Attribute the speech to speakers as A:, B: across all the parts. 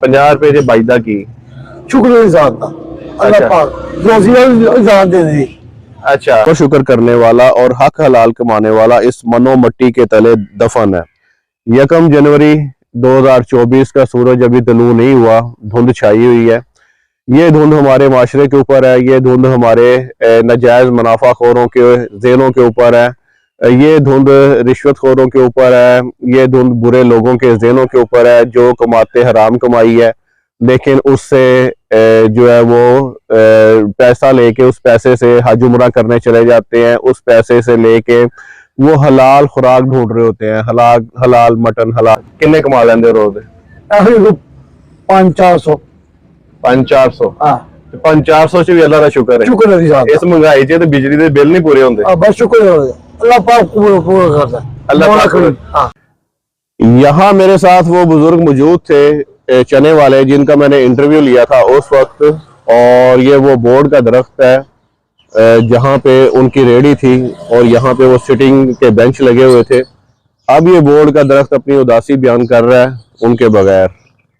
A: 50 रुपए से बाइदा की
B: शुक्र इजाद का अल्लाह
A: अच्छा।
B: पाक रोजी इजाद दे दे।
A: अच्छा, तो शुक्र करने वाला और हक हलाल कमाने वाला इस मनो मट्टी के तले दफन है। 1 जनवरी 2024 का सूरज अभी तलू नहीं हुआ, धुंध छाई हुई है। ये धुंध हमारे माशरे के ऊपर है, ये धुंध हमारे नाजायज मुनाफाखोरों के जेलों के ऊपर है, ये धुंध रिश्वतखोरों के ऊपर है, ये धुंध बुरे लोगों के जेलों के ऊपर है जो कमाते हराम कमाई है, लेकिन उससे जो है वो पैसा लेके उस पैसे से हज उमरा करने चले जाते हैं। उस पैसे से लेके वो हलाल खुराक ढूंढ रहे होते हैं, हलाल हलाल मटन हलाल। किन्ने कमा लेंगे रोज?
B: 500-400।
A: 500-400।
B: हाँ
A: 500-400 च भी अल्लाह का शुक्र है।
B: शुक्र है इजाद
A: इस महंगाई च ते बिजली दे बिल नहीं पूरे होंगे।
B: बस शुक्र है अल्लाह पाक पूरा करता है।
A: अल्लाह पाक।
B: हाँ
A: यहाँ मेरे साथ वो बुजुर्ग मौजूद थे चने वाले जिनका मैंने इंटरव्यू लिया था उस वक्त, और ये वो बोर्ड का दरख्त है जहाँ पे उनकी रेहड़ी थी और यहाँ पे वो सिटिंग के बेंच लगे हुए थे। अब ये बोर्ड का दरख्त अपनी उदासी बयान कर रहा है उनके बगैर।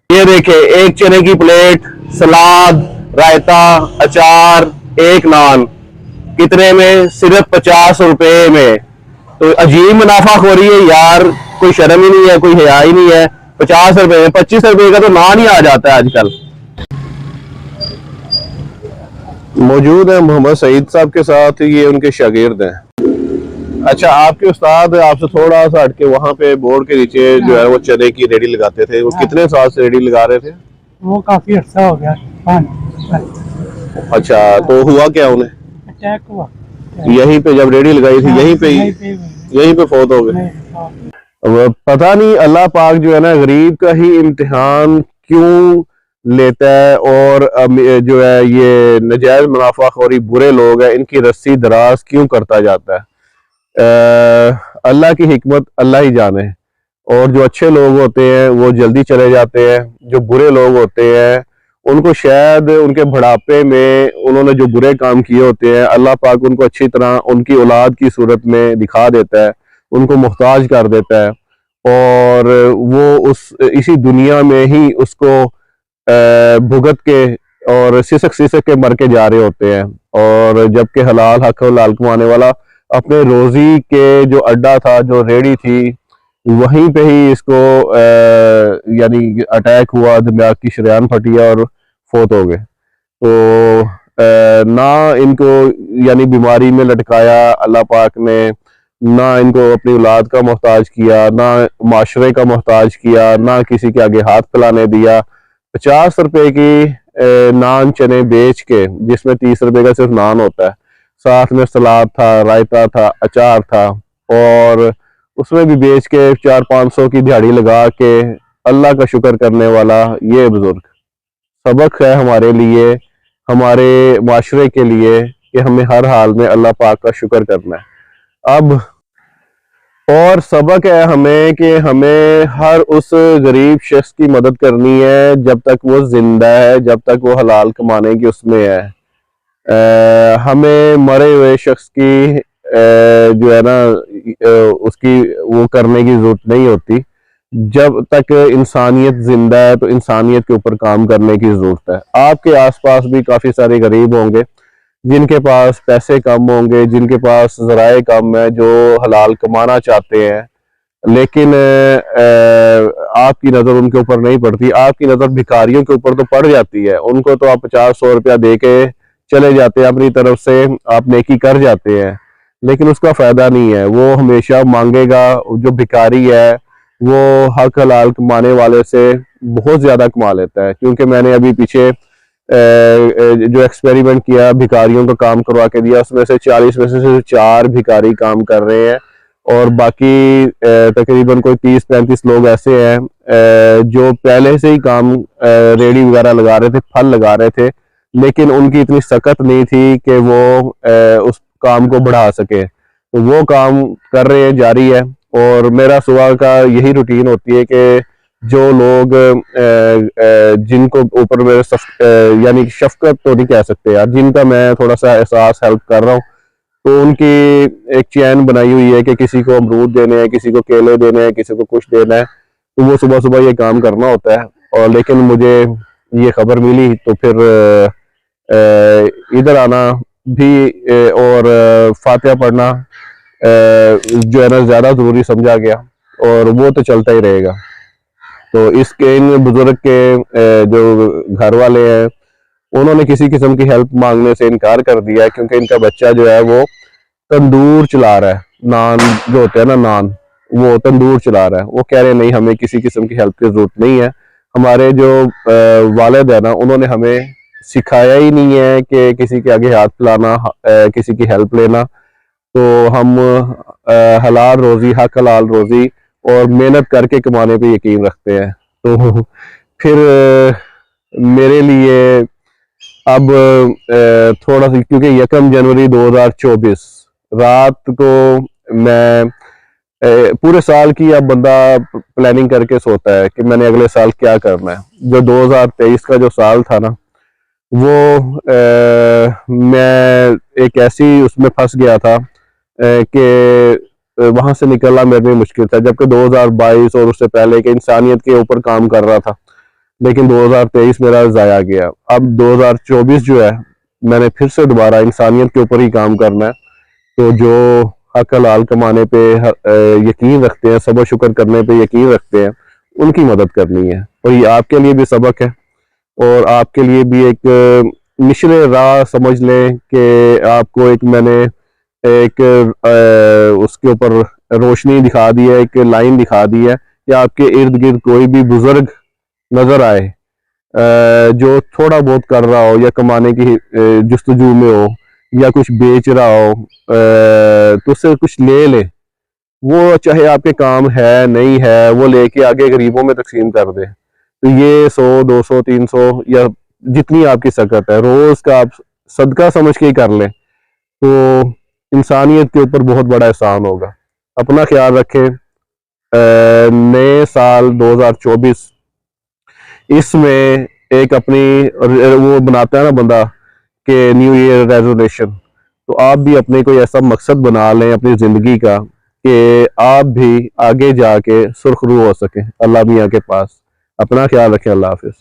A: ये देखे, एक चने की प्लेट, सलाद, रायता, अचार, एक नान, कितने में? सिर्फ 50 रुपए में। तो अजीब मुनाफा हो रही है यार, कोई शर्म ही नहीं है, कोई हया ही नहीं है। 50 रुपए में 25 रुपए का तो नान ही आ जाता है आजकल। मौजूद है मोहम्मद सईद साहब के साथ, ये उनके शागिर्द हैं। अच्छा, आपके उस्ताद आपसे थोड़ा सा हटके वहाँ पे बोर्ड के नीचे जो है वो चने की रेडी लगाते थे, वो कितने साल से रेडी लगा रहे थे?
C: वो काफी अर्सा हो गया।
A: अच्छा, तो हुआ क्या उन्हें?
C: अटैक हुआ
A: यहीं पे जब रेडी लगाई थी यहीं पे फौत हो गए। अब पता नहीं अल्लाह पाक जो है ना गरीब का ही इम्तिहान क्यों लेता है, और जो है ये नजायज मुनाफाखोरी बुरे लोग हैं इनकी रस्सी दराज क्यों करता जाता है। अल्लाह की हिकमत अल्लाह ही जाने। और जो अच्छे लोग होते हैं वो जल्दी चले जाते हैं, जो बुरे लोग होते हैं उनको शायद उनके बुढ़ापे में उन्होंने जो बुरे काम किए होते हैं अल्लाह पाक उनको अच्छी तरह उनकी औलाद की सूरत में दिखा देता है, उनको मुहताज कर देता है, और वो उस इसी दुनिया में ही उसको भुगत के और सिसक सिसक के मर के जा रहे होते हैं। और जबकि हलाल हक हलाल कमाने वाला अपने रोजी के जो अड्डा था, जो रेडी थी, वहीं पे ही इसको यानी अटैक हुआ, दिमाग की शरेयान फटी और फोत हो गए। तो ना इनको यानी बीमारी में लटकाया अल्लाह पाक ने, ना इनको अपनी औलाद का मोहताज किया, ना माशरे का मोहताज किया, ना किसी के आगे हाथ फैलाने दिया। 50 रुपए की नान चने बेच के, जिसमें 30 रुपए का सिर्फ नान होता है, साथ में सलाद था, रायता था, अचार था, और उसमें भी बेच के 400-500 की दिहाड़ी लगा के अल्लाह का शुक्र करने वाला ये बुजुर्ग सबक है हमारे लिए, हमारे माशरे के लिए, कि हमें हर हाल में अल्लाह पाक का शुक्र करना है। अब और सबक है हमें कि हमें हर उस गरीब शख्स की मदद करनी है जब तक वो जिंदा है, जब तक वो हलाल कमाने की उसमें है। हमें मरे हुए शख्स की जो है ना उसकी वो करने की जरूरत नहीं होती। जब तक इंसानियत जिंदा है तो इंसानियत के ऊपर काम करने की जरूरत है। आपके आसपास भी काफी सारे गरीब होंगे जिनके पास पैसे कम होंगे, जिनके पास ज़राए कम है, जो हलाल कमाना चाहते हैं, लेकिन आपकी नज़र उनके ऊपर नहीं पड़ती। आपकी नज़र भिखारियों के ऊपर तो पड़ जाती है, उनको तो आप 50-100 रुपया दे के चले जाते हैं, अपनी तरफ से आप नेकी कर जाते हैं, लेकिन उसका फ़ायदा नहीं है। वो हमेशा मांगेगा। जो भिखारी है वो हक हलाल कमाने वाले से बहुत ज़्यादा कमा लेता है, क्योंकि मैंने अभी पीछे जो एक्सपेरिमेंट किया, भिखारियों को काम करवा के दिया, उसमें से 40 में से सिर्फ 4 भिखारी काम कर रहे हैं, और बाकी तकरीबन कोई 30-35 लोग ऐसे हैं जो पहले से ही काम रेडी वगैरह लगा रहे थे, फल लगा रहे थे, लेकिन उनकी इतनी सख्त नहीं थी कि वो उस काम को बढ़ा सके। तो वो काम कर रहे हैं, जारी है। और मेरा सुबह का यही रूटीन होती है कि जो लोग जिनको ऊपर मेरे यानी शफकत तो नहीं कह सकते यार, जिनका मैं थोड़ा सा एहसास हेल्प कर रहा हूँ, तो उनकी एक चैन बनाई हुई है कि किसी को अमरूद देने हैं, किसी को केले देने हैं, किसी को कुछ देना है, तो वो सुबह सुबह ये काम करना होता है। और लेकिन मुझे ये खबर मिली तो फिर इधर आना भी और फातिहा पढ़ना जो है ना ज़्यादा ज़रूरी समझा गया, और वो तो चलता ही रहेगा। तो इसके इन बुजुर्ग के जो घर वाले हैं उन्होंने किसी किस्म की हेल्प मांगने से इनकार कर दिया है, क्योंकि इनका बच्चा जो है वो तंदूर चला रहा है, नान जो होते हैं ना नान, वो तंदूर चला रहा है। वो कह रहे नहीं, हमें किसी किस्म की हेल्प की जरूरत नहीं है। हमारे जो वालिद है ना, उन्होंने हमें सिखाया ही नहीं है कि किसी के आगे हाथ फैलाना, किसी की हेल्प लेना। तो हम हलाल रोजी, हक हलाल रोजी और मेहनत करके कमाने पे यकीन रखते हैं। तो फिर मेरे लिए अब थोड़ा सा, क्योंकि 1 जनवरी 2024 रात को मैं पूरे साल की अब बंदा प्लानिंग करके सोता है कि मैंने अगले साल क्या करना है। जो 2023 का जो साल था ना, वो मैं एक ऐसी उसमें फंस गया था कि वहां से निकलना मेरे लिए मुश्किल था। जबकि 2022 और उससे पहले के इंसानियत के ऊपर काम कर रहा था, लेकिन 2023 मेरा ज़ाया गया। अब 2024 जो है, मैंने फिर से दोबारा इंसानियत के ऊपर ही काम करना है। तो जो हक हलाल कमाने पे यकीन रखते हैं, सब्र शुक्र करने पे यकीन रखते हैं, उनकी मदद करनी है। और ये आपके लिए भी सबक है, और आपके लिए भी एक मिशरे राह समझ लें कि आपको एक मैंने एक उसके ऊपर रोशनी दिखा दी है, एक लाइन दिखा दी है कि आपके इर्द गिर्द कोई भी बुजुर्ग नजर आए जो थोड़ा बहुत कर रहा हो या कमाने की जुस्तजू में हो या कुछ बेच रहा हो, तो उससे कुछ ले ले। वो चाहे आपके काम है नहीं है, वो लेके आगे गरीबों में तकसीम कर दे। तो ये 100, 200, 300 या जितनी आपकी सकत है, रोज का आप सदका समझ के ही कर लें, तो इंसानियत के ऊपर बहुत बड़ा एहसान होगा। अपना ख्याल रखें। नए साल 2024 इसमें एक अपनी वो बनाता है ना बंदा कि न्यू ईयर रेजोल्यूशन, तो आप भी अपने कोई ऐसा मकसद बना लें अपनी ज़िंदगी का कि आप भी आगे जाके सुरखरू हो सकें अल्लाह मियाँ के पास। अपना ख्याल रखें। अल्लाह हाफिज़।